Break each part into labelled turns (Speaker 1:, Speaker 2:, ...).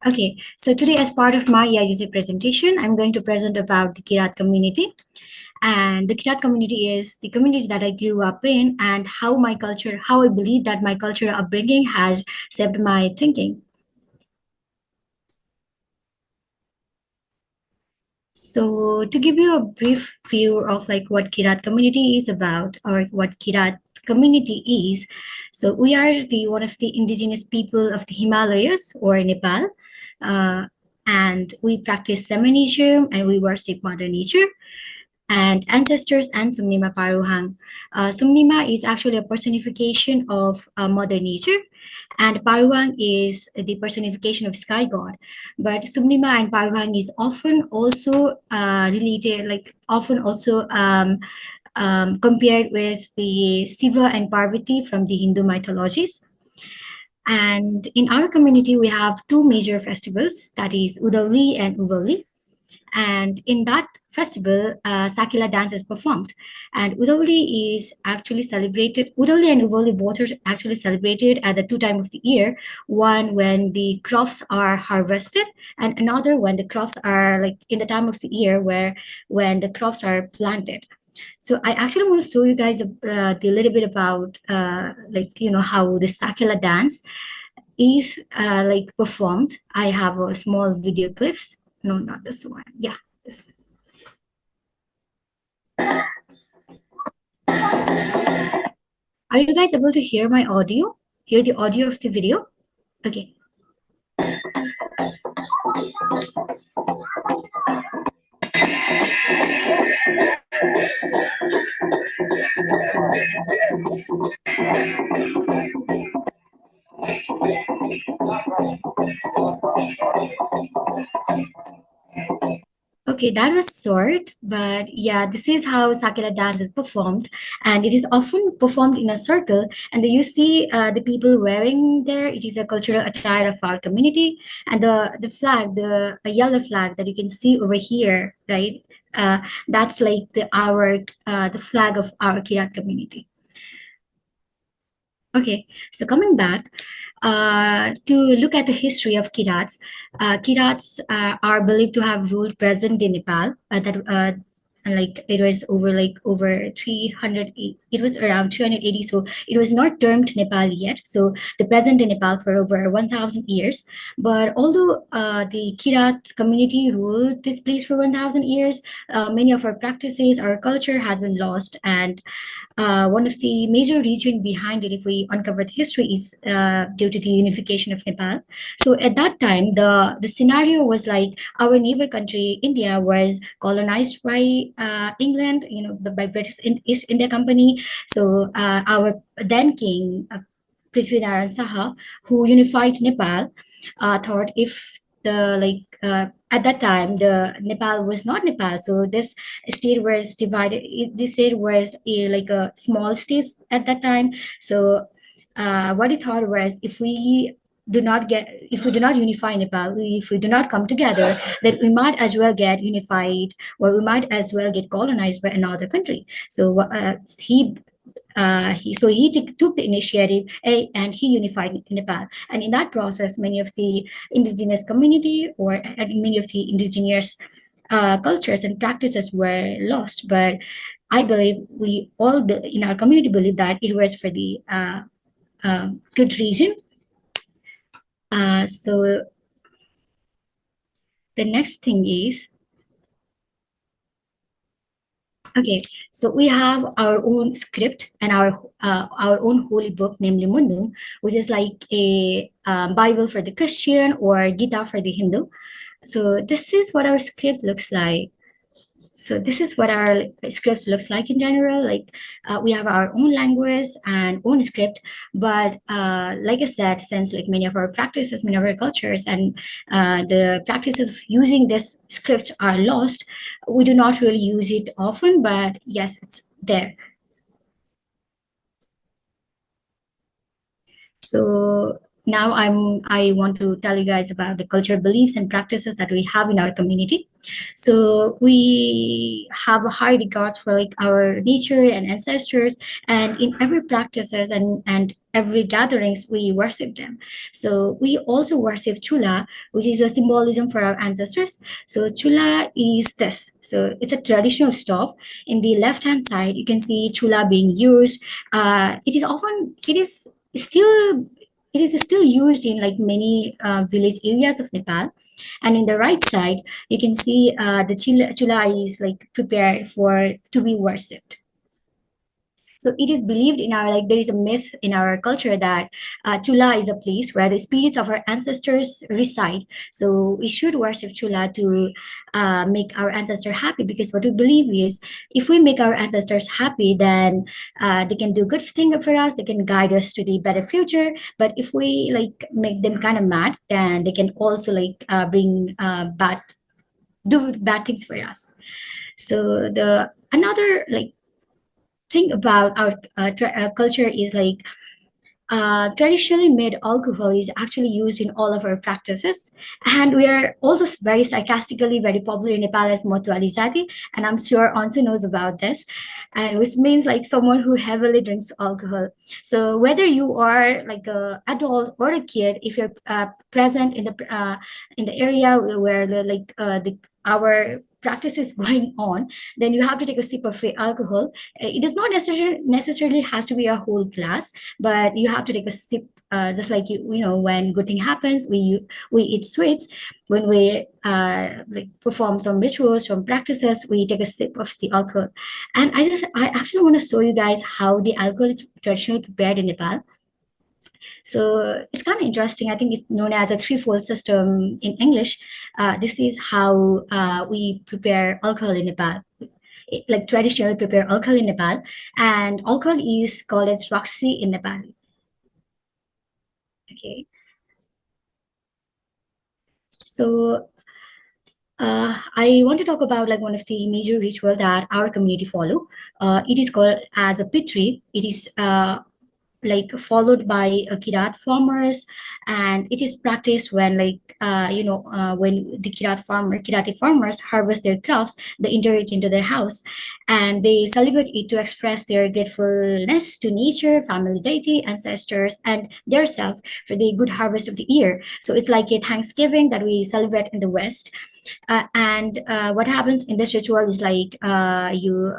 Speaker 1: Okay, so today as part of my EIGC presentation, I'm going to present about the Kirat community. And the Kirat community is the community that I grew up in and how I believe that my cultural upbringing has shaped my thinking. So to give you a brief view of like what Kirat community is about or what Kirat community is, so we are the one of the indigenous people of the Himalayas or Nepal, uh, and we practice shamanism and we worship Mother Nature and ancestors and Sumnima Paruhang. Sumnima is actually a personification of Mother Nature, and Paruhang is the personification of sky god. But Sumnima and Paruhang is often also related, like often also compared with the Shiva and Parvati from the Hindu mythologies. And in our community, we have two major festivals, that is Udavli and Uvali. And in that festival, Sakila dance is performed. And Udavli is actually celebrated. Udavli and Uvali both are actually celebrated at the two times of the year. One when the crops are harvested, and another when the crops are like in the time of the year where when the crops are planted. So I actually want to show you guys the little bit about how the Sakila dance is like performed. I have a small video clips. No, not this one. Yeah, this one. Are you guys able to hear my audio? Hear the audio of the video? Okay. Okay, that was short, but yeah, this is how Sakila dance is performed, and it is often performed in a circle. And you see the people wearing there. It is a cultural attire of our community, and the flag, the a yellow flag that you can see over here, right? That's like the flag of our Kirat community. Okay, so coming back to look at the history of Kirats, Kirats are believed to have ruled present in Nepal. Like it was over 300. It was around 380. So it was not termed Nepal yet. So the present in Nepal for over 1,000 years. But although the Kirat community ruled this place for 1,000 years, many of our practices, our culture has been lost, and one of the major reason behind it, if we uncover the history, is due to the unification of Nepal. So at that time, the scenario was like our neighbor country, India, was colonized by England, by British East India Company. So our then king, Prithviraj Saha, who unified Nepal, thought if at that time the Nepal was not Nepal, so this state was divided. This state was like a small state at that time. So what he thought was if we do not unify Nepal, if we do not come together, then we might as well get unified, or we might as well get colonized by another country. So took the initiative and he unified Nepal. And in that process, many of the indigenous community and many of the indigenous cultures and practices were lost. But I believe in our community believe that it was for the good reason. So the next thing is, okay, so we have our own script and our own holy book, namely Mundum, which is like a Bible for the Christian or Gita for the Hindu. So this is what our script looks like. So this is what our script looks like in general. Like we have our own language and own script, but like I said, since like many of our practices, many of our cultures, and the practices of using this script are lost, we do not really use it often. But yes, it's there. So now I want to tell you guys about the cultural beliefs and practices that we have in our community. So we have a high regards for like our nature and ancestors, and in every practices and every gatherings we worship them. So we also worship chula, which is a symbolism for our ancestors. So chula is this. So it's a traditional stove. In the left hand side, you can see chula being used. It is still it is still used in like many village areas of Nepal. And in the right side, you can see the chula is like prepared for to be worshipped. So it is believed in our, like, there is a myth in our culture that Chula is a place where the spirits of our ancestors reside. So we should worship Chula to make our ancestor happy, because what we believe is if we make our ancestors happy, then they can do good thing for us. They can guide us to the better future. But if we like make them kind of mad, then they can also like bring do bad things for us. So the another like thing about our culture is like traditionally made alcohol is actually used in all of our practices. And we are also very sarcastically very popular in Nepal as Motwali Jati. And I'm sure Ansu knows about this. And which means like someone who heavily drinks alcohol. So whether you are like a adult or a kid, if you're present in the area where the our practice is going on, then you have to take a sip of alcohol. It does not necessarily has to be a whole glass, but you have to take a sip, just like you know, when good thing happens, we eat sweets. When we like perform some rituals, some practices, we take a sip of the alcohol. And I actually want to show you guys how the alcohol is traditionally prepared in Nepal. So it's kind of interesting. I think it's known as a threefold system in English. This is how we prepare alcohol in Nepal. Like traditionally prepare alcohol in Nepal, and alcohol is called as Roxy in Nepal. Okay, so I want to talk about like one of the major ritual that our community follow. It is called as a pitri. It is like followed by kirat farmers, and it is practiced when when the kirati farmers harvest their crops, they enter it into their house, and they celebrate it to express their gratefulness to nature, family deity, ancestors, and their self for the good harvest of the year. So it's like a Thanksgiving that we celebrate in the West. And what happens in this ritual is like you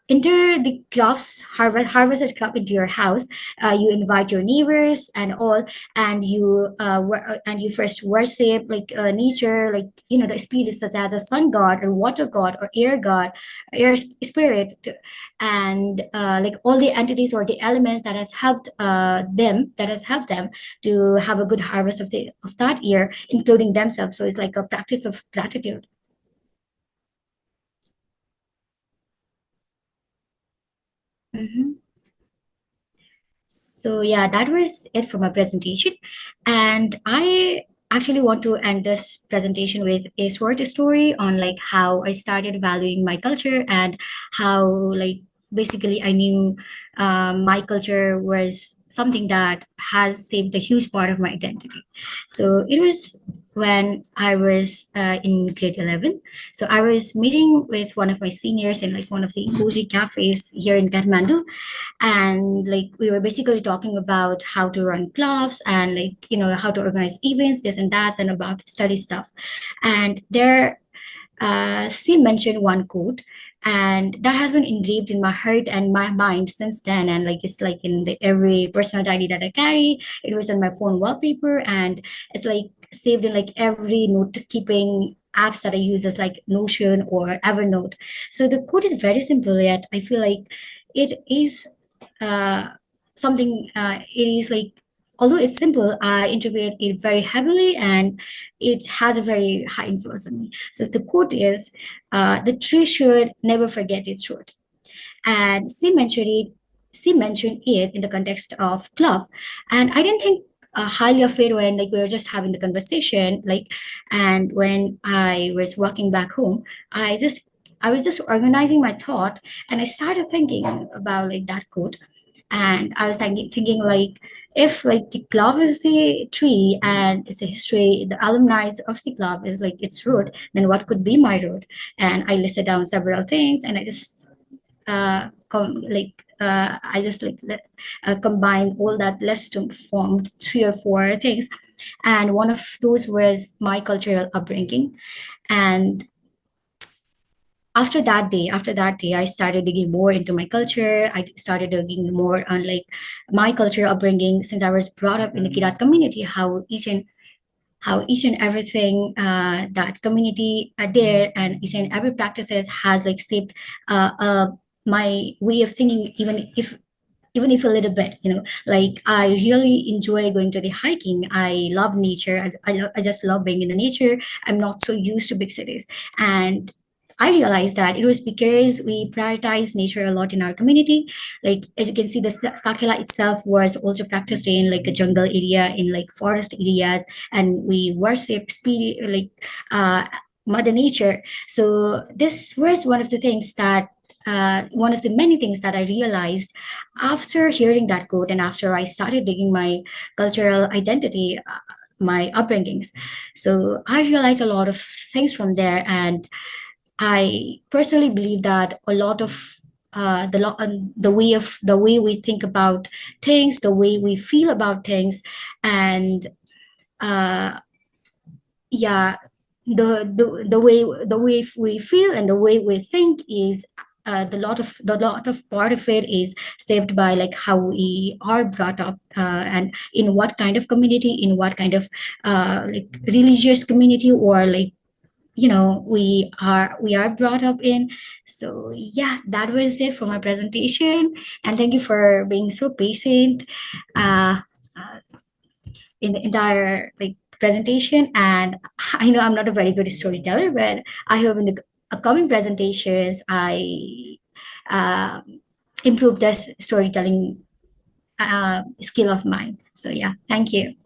Speaker 1: enter the harvested crop into your house. You invite your neighbors and all, and and you first worship like nature, like you know, the spirits such as a sun god or water god or air god, spirit, and like all the entities or the elements that has helped them to have a good harvest of that year, including themselves. So it's like a practice of gratitude. Mhm. So yeah, that was it for my presentation. And I actually want to end this presentation with a short story on like how I started valuing my culture, and how like basically I knew my culture was something that has shaped a huge part of my identity. So it was when I was in grade 11. So I was meeting with one of my seniors in like one of the cozy cafes here in Kathmandu, and like we were basically talking about how to run clubs and like you know how to organize events, this and that, and about study stuff. And there she mentioned one quote, and that has been engraved in my heart and my mind since then. And like it's like in the every personal diary that I carry, it was on my phone wallpaper, and it's like saved in like every note keeping apps that I use, as like Notion or Evernote. So the quote is very simple, yet I feel like it is uh, something, it is like, although it's simple, I interpret it very heavily, and it has a very high influence on me. So the quote is, the tree should never forget its root. And she mentioned it in the context of club. And I didn't think highly of it when like we were just having the conversation. Like, and when I was walking back home, I was just organizing my thought, and I started thinking about like that quote. And I was thinking like, if like the club is the tree and it's a history, the alumni of the club is like its root, then what could be my root? And I listed down several things, and I just I just combined all that list to form three or four things, and one of those was my cultural upbringing. And after that day, I started digging more into my culture. I started digging more on like my cultural upbringing, since I was brought up in the Kirat community, how each and everything that community there, and each and every practices has like shaped my way of thinking, even if a little bit, like I really enjoy going to the hiking. I love nature. I just love being in the nature. I'm not so used to big cities. And I realized that it was because we prioritize nature a lot in our community. Like, as you can see, the sakila itself was also practiced in like a jungle area, in like forest areas, and we worship spirit, like mother nature. So this was one of the many things that I realized after hearing that quote, and after I started digging my cultural identity, my upbringings. So I realized a lot of things from there, and I personally believe that a lot of the way we think about things, the way we feel about things, and uh, yeah, the way we feel and the way we think is the lot of part of it is shaped by like how we are brought up, and in what kind of community, in what kind of like religious community, or like we are brought up in. So yeah, that was it for my presentation, and thank you for being so patient uh, uh, in the entire like presentation. And I know I'm not a very good storyteller, but I hope in the upcoming presentations I uh, improve this storytelling skill of mine. So yeah, thank you.